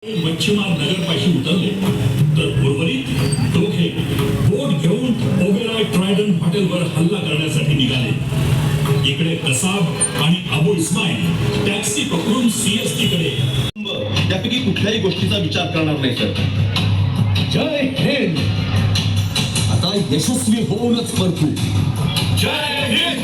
मच्छीमार नगरपाशी उतरले तर उर्वरित दोघे बोट घेऊन ओबेरॉय ट्रायडन हॉटेलवर हल्ला करण्यासाठी निघाले. इकडे कसाब आणि अबू इस्माईल टॅक्सी पकडून सीएसटी कडे. त्यापैकी कुठल्याही गोष्टीचा विचार करणार नाही सर. जय हिंद. आता यशस्वी होऊनच परतू. जय हिंद.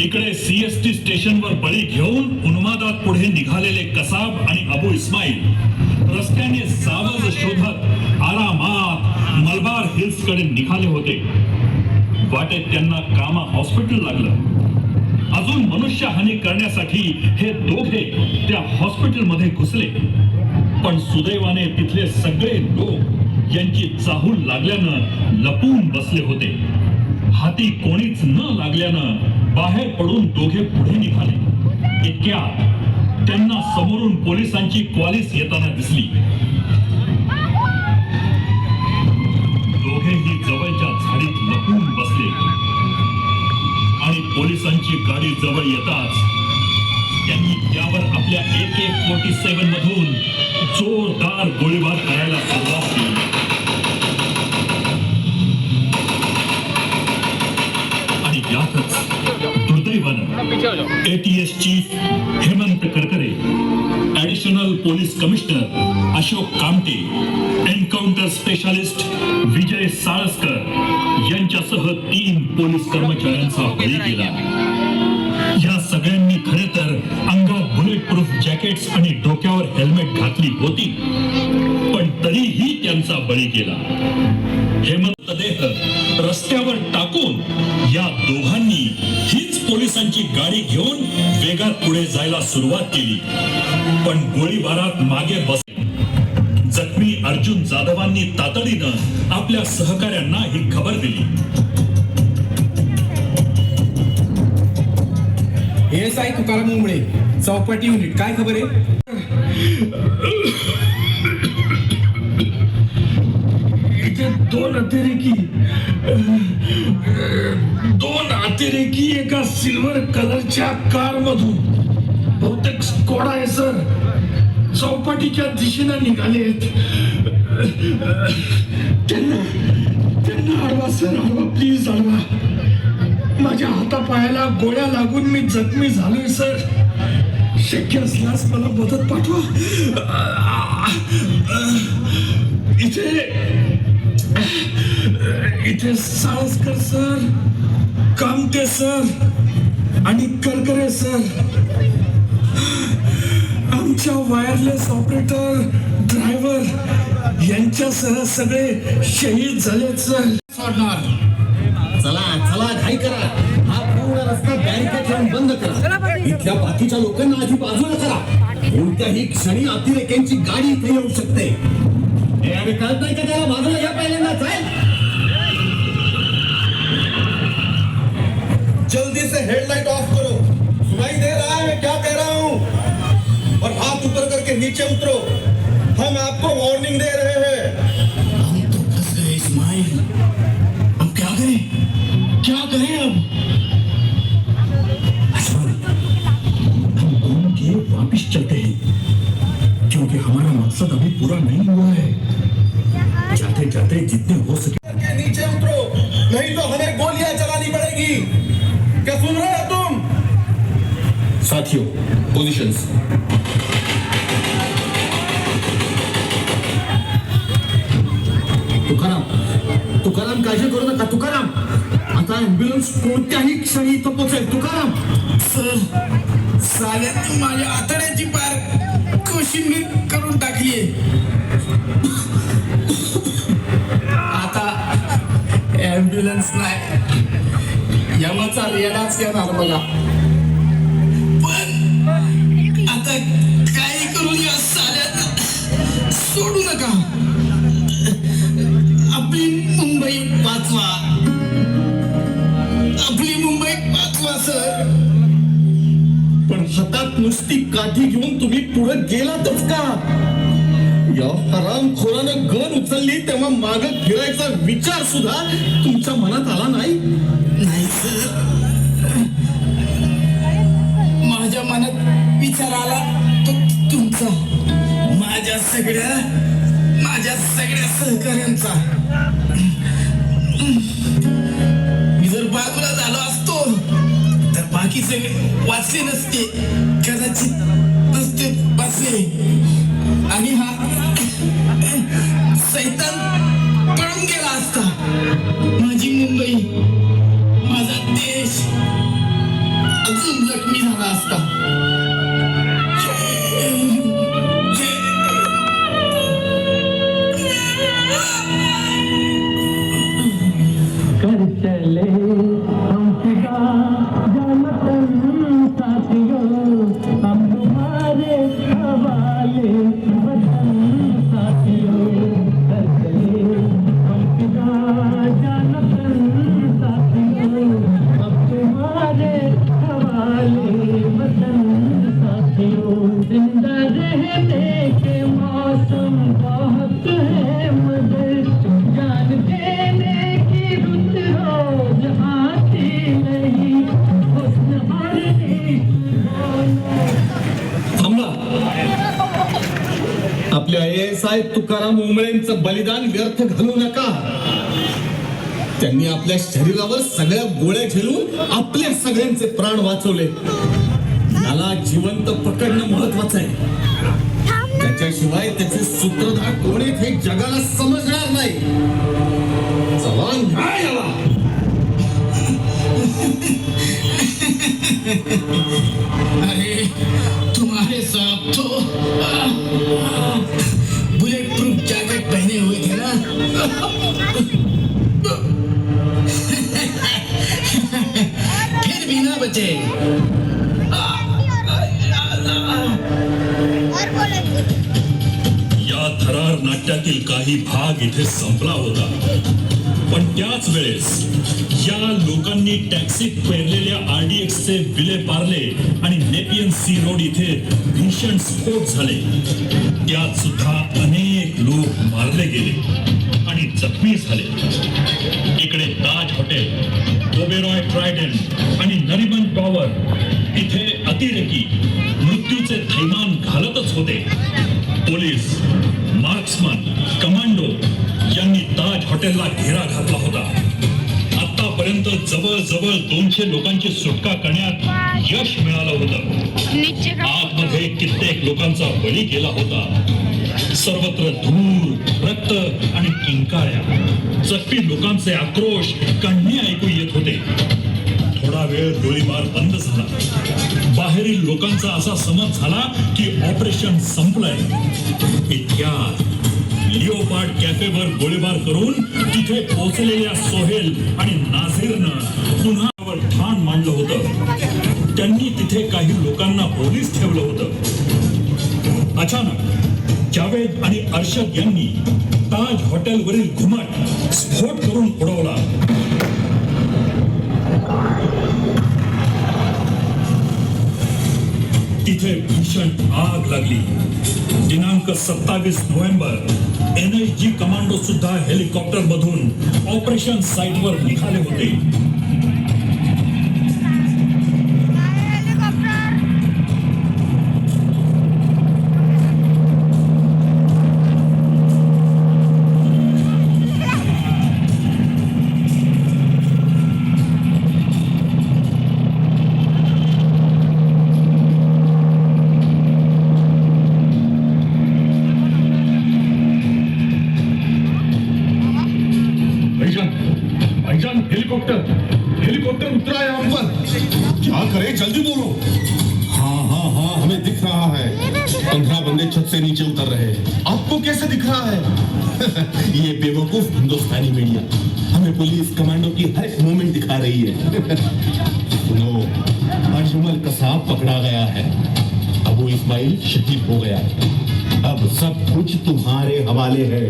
इकडे सीएसटी स्टेशनवर बळी घेऊन उन्मादात पुढे निघालेले कसाब आणि अबू इस्माईल रस्त्याने सावज शोधत आरामात मलबार हिल्स कडे निघाले होते. वाटेत त्यांना कामा हॉस्पिटल लागलं. अजून मनुष्यहानी करण्यासाठी हे दोघे त्या हॉस्पिटलमध्ये घुसले. पण सुदैवाने तिथले सगळे लोक यांची चाहूल लागल्यानं लपून बसले होते. हाती कोणीच न लागल्यानं बाहेर पडून दोघे पुढे निघाले. इतक्यात त्यांना समोरून पोलिसांची क्वालिस येताना दिसली. दोघेही जवळच्या झाडीत लपून बसले आणि पोलिसांची गाडी जवळ येताच त्यांनी त्यावर आपल्या AK-47 मधून जोरदार गोळीबार करायला सुरुवात केली. आणि यातच दुर्दैवानं ATS chief Hemant Karkare, additional police commissioner Ashok Kamte, encounter specialist Vijay Salaskar यांच्यासह 3 पोलीस कर्मचाऱ्यांचा बळी गेला. या सगळ्यांनी खरे तर अंगात बुलेट प्रूफ जॅकेट्स आणि डोक्यावर हेल्मेट घातली होती, पण तरीही त्यांचा बळी गेला. हेमंत देह रस्त्यावर टाकून या दोघांनी हीच पोलिसांची गाडी घेऊन वेगात पुढे जायला सुरुवात केली. पण गोळीबारात मागे बसले. जखमी अर्जुन जाधवांनी तातडीनं आपल्या सहकाऱ्यांना ही खबर दिली. ASI तुकाराम मुंबळे, चौपाटी युनिट, काय खबर आहे? इथे दोन अतिरेकी एका सिल्वर कलरच्या कार मधून, बहुतेक स्कोडा आहे सर, चौपाटीच्या दिशेने निघाले आहेत. त्यांना अडवा सर, अडवा प्लीज, अडवा. माझ्या हातापायाला गोळ्या लागून मी जखमी झालोय सर. शक्य असल्यास मला मदत पाठवा. इथे साळसकर सर, कामटे सर आणि करकरे सर, आमच्या वायरलेस ऑपरेटर, ड्रायव्हर यांच्यासह सगळे शहीद झालेत सर. सोडणार. चला चला, घाई करा. हा पूर्ण रस्ता बॅरिकेड लावून बंद करा. इथल्या बाकीच्या लोकांना आधी बाजूला करा. कोणत्याही क्षणी अतिरेक्यांची गाडी इथे येऊ शकते. अरे कळत नाही का त्याला? बाजूला घ्या पहिल्यांदा. जाईल. जल्दी से हेडलाइट ऑफ करो. सुनाई दे रहा है मैं क्या कह रहा हूँ? और हाथ ऊपर करके नीचे उतरो. हम आपको वार्निंग दे रहे हैं. हम तो फंस गए इस्माइल. अब क्या करें अब? हम घूम के वापिस चलते हैं, क्योंकि हमारा मकसद अभी पूरा नहीं हुआ है. जाते जाते जितने हो सके करके नीचे उतरो, नहीं तो हमें गोलियां चलानी पड़ेगी. क्या सुन रहे हो तुम? साथियों, पोजिशंस. तुकाराम काळजी करू नका. तुकाराम, आता ऍम्ब्युलन्स कोणत्याही क्षणी इथं पोहोचेल. तुकाराम सर, साल्यांनी माझ्या आतड्याची पार कोशिंबीर करून टाकलीये. आता ऍम्ब्युलन्स नाही, यमाचा रेडाच येणार बघा. पण आता काही करून या साल्यांना सोडू नका. आपली मुंबई वाचवा. आपली मुंबई वाचवा सर. पण हातात नुसती काठी घेऊन तुम्ही पुढे गेलातच का? या हरामखोरानं गन उचलली तेव्हा मागं फिरायचा विचार सुद्धा तुमच्या मनात आला नाही? नाही सर, माझ्या मनात विचार आला तो तुमचा. माझ्या सगळ्या सहकार्यांचा मी जर बाजूला झालो असतो तर बाकी सगळे वाचले नसते, कदाचित नसते वाचले, आणि हा सैतान पळून गेला असता. माझी मुंबई, माझा देश अजून जखमी झाला असता. कर चले हम फिदा जानतन साथियों, हम तुम्हारे हवाले वतन साथियों. कर चले हम फिदा जानतन साथियों, हम तुम्हारे हवाले वतन साथियों. जिंदा रहने के मौसम बहुत है मगर जान देने की रुत रोज आती नहीं. हुस्न और थांबा. आपल्या ASI तुकाराम उमळेंचं बलिदान व्यर्थ घालू नका. त्यांनी आपल्या शरीरावर सगळ्या गोळ्या झेलून आपल्या सगळ्यांचे प्राण वाचवले. याला जिवंत पकडणं महत्वाचं आहे. त्याच्याशिवाय त्याचे सूत्रधार कोण आहेत हे जगाला समजणार नाही. चला न्या याला. अरे तुम्हारे साथ तो बुलेट प्रूफ जैकेट पहने हुए थे ना. फिर भी ना बचे. या थरार नाट्यातील काही भाग इथे संपला होता, पण त्याच वेळेस या लोकांनी टॅक्सीत पेरलेल्या RDX चे विले पारले आणि नेपियन सी रोड इथे भीषण स्फोट झाले. त्यात सुद्धा अनेक लोक मारले गेले आणि जखमी झाले. इकडे ताज हॉटेल, ओबेरॉय ट्रायडंट आणि नरिमन टॉवर इथे अतिरेकी मृत्यूचे थैमान घालतच होते. पोलीस, मार्क्समन, कमांडो यांनी ताज हॉटेलला घेरा घातला होता. आतापर्यंत जवळजवळ 200 लोकांची सुटका करण्यात यश मिळालं होतं. आतमध्ये कित्येक लोकांचा बळी गेला होता. सर्वत्र धूर, रक्त आणि किंकाळ्या. जखमी लोकांचे आक्रोश कण्णे ऐकू येत होते. थोडा वेळ गोळीबार बंद झाला. बाहेरील लोकांचा असा समज झाला की ऑपरेशन संपलंय. इतक्यात लिओपार्ड कॅफेवर गोळीबार करून तिथे पोहोचलेल्या सोहेल आणि नाझीरनं पुन्हा ठाण मांडलं होतं. त्यांनी तिथे काही लोकांना पोलीस ठेवलं होतं. अचानक जावेद आणि अर्शद यांनी ताज हॉटेलवरील घुमट स्फोट करून उडवला. तिथे भीषण आग लागली. दिनांक 27 नोव्हेंबर NIG कमांडो सुद्धा हेलिकॉप्टर मधून ऑपरेशन साइटवर निघाले होते. भाईजान, हेलीकॉप्टर उतरा है हम पर. क्या करें, जल्दी बोलो. हाँ, हमें दिख रहा है. 15 बंदे छत से नीचे उतर रहे हैं. आपको कैसे दिख रहा है? ये बेवकूफ हिंदुस्तानी मीडिया हमें पुलिस कमांडो की हर एक मूवमेंट दिखा रही है. सुनो, अजमल कसाब पकड़ा गया है. अबू इस्माइल शहीद हो गया है. अब सब कुछ तुम्हारे हवाले है.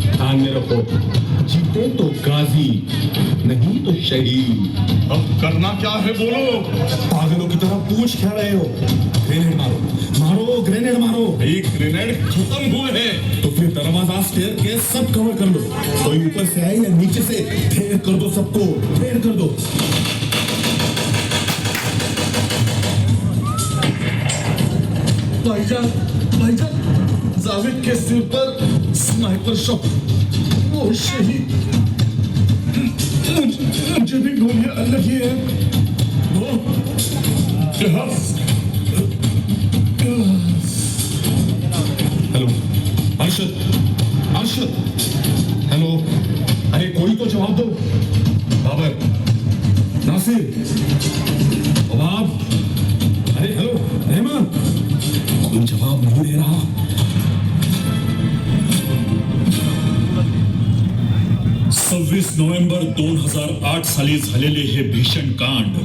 ध्यान में रखो, जीते तो गाजी, नहीं तो शहीद. अब करना क्या है बोलो. पागलों की तरह पूछ क्या रहे हो? ग्रेनेड मारो, ग्रेनेड मारो. एक ग्रेनेड खत्म हुए हैं तो फिर दरवाजा, स्टेयरकेस सब कवर कर लो. कोई ऊपर से आए या नीचे से, ढेर कर दो सबको, ढेर कर दो. भाईजान, जावेद के सिर पर स्नाइपर शॉट। वो शहीद, मुझे भी गोलियां लगी है। वो हेलो अर्शद, अर्शद, हेलो, अरे कोई तो जवाब दो। बाबर, नासिर, बाब, अरे हेलो रहमान, कोई जवाब नहीं दे रहा। 26 नोव्हेंबर 2008 साली झालेले हे भीषण कांड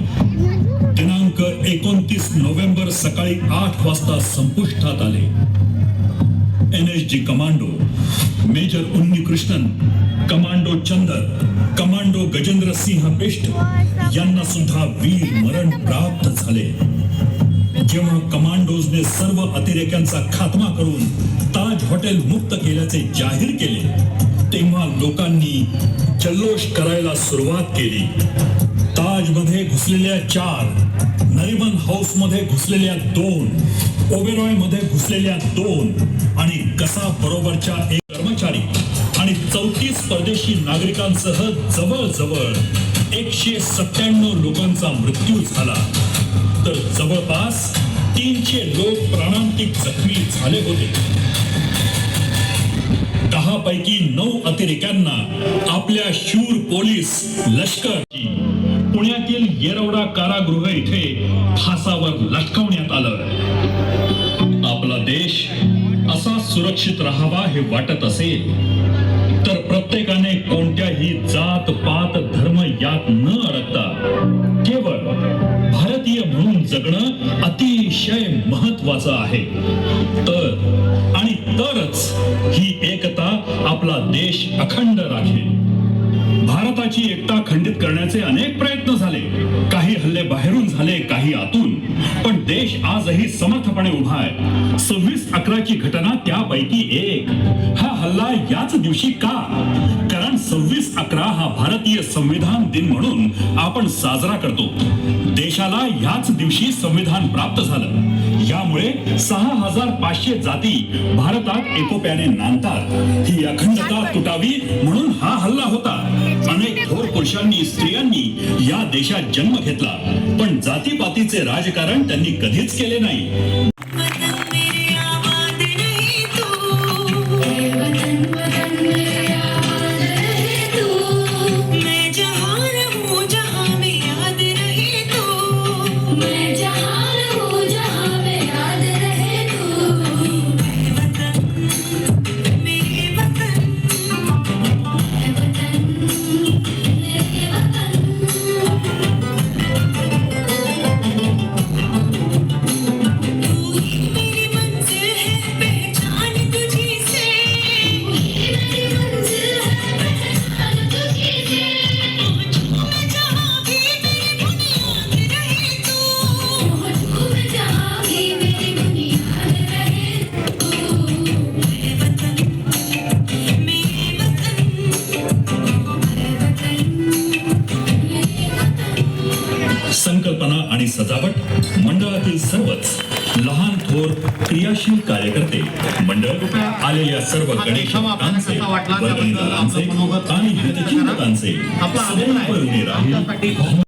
दिनांक 29 नोव्हेंबर सकाळी 8 वाजता संपुष्टात आले. NSG commando major Unnikrishnan, commando Chander, commando Gajendra Singh Bisht यांना सुद्धा वीर मरण प्राप्त झाले. जेव्हा कमांडोजने सर्व अतिरेक्यांचा खात्मा करून ताज हॉटेल मुक्त केल्याचे जाहीर केले तेव्हा लोकांनी जल्लोष करायला सुरुवात केली. ताजमध्ये घुसलेल्या 4, नरिमन हाऊस मध्ये घुसलेल्या 2, ओबेरॉय मध्ये घुसलेल्या 2 आणि कसा बरोबरच्या 1 कर्मचारी आणि 34 परदेशी नागरिकांसह जवळजवळ 197 लोकांचा मृत्यू झाला. तर जवळपास 300 लोक प्राणांतिक जखमी झाले होते. 10 पैकी 9 अतिरेक्यांना आपल्या शूर पोलीस लष्कर पुण्यातील येरवडा कारागृह इथे फासावर लटकवण्यात आलं. आपला देश असा सुरक्षित राहावा हे वाटत असेल तर प्रत्येकाने कोणत्याही जात पात धर्म यात न अडकता केवळ भारतीय म्हणून जगणं अतिशय महत्वाचं आहे. आणि तरच ही एकता आपला देश अखंड राखेल. भारताची एकता खंडित करण्याचे अनेक प्रयत्न झाले. काही हल्ले बाहेरून झाले, काही आतून, पण देश आजही समर्थपणे उभा आहे. 26/11 घटना त्यापैकी एक. हा हल्ला याच दिवशी का? कारण 26/11 हा भारतीय संविधान दिन म्हणून आपण साजरा करतो. देशाला याच दिवशी संविधान प्राप्त झालं. यामुळे 6500 जाती भारतात एकोप्याने नांदतात. ही अखंडता तुटावी म्हणून हा हल्ला होता. अनेक थोर पुरुषांनी, स्त्रियांनी या देशात जन्म घेतला, पण जातीपातीचे राजकारण त्यांनी कधीच केले नाही. संकल्पना आणि सजावट मंडळातील सर्वच लहान थोर क्रियाशील कार्यकर्ते मंडळ आलेल्या सर्व गणेश भक्तांचे, वर्गणीदारांचे आणि हितचिंतकांचे सदैव ऋणी राहील.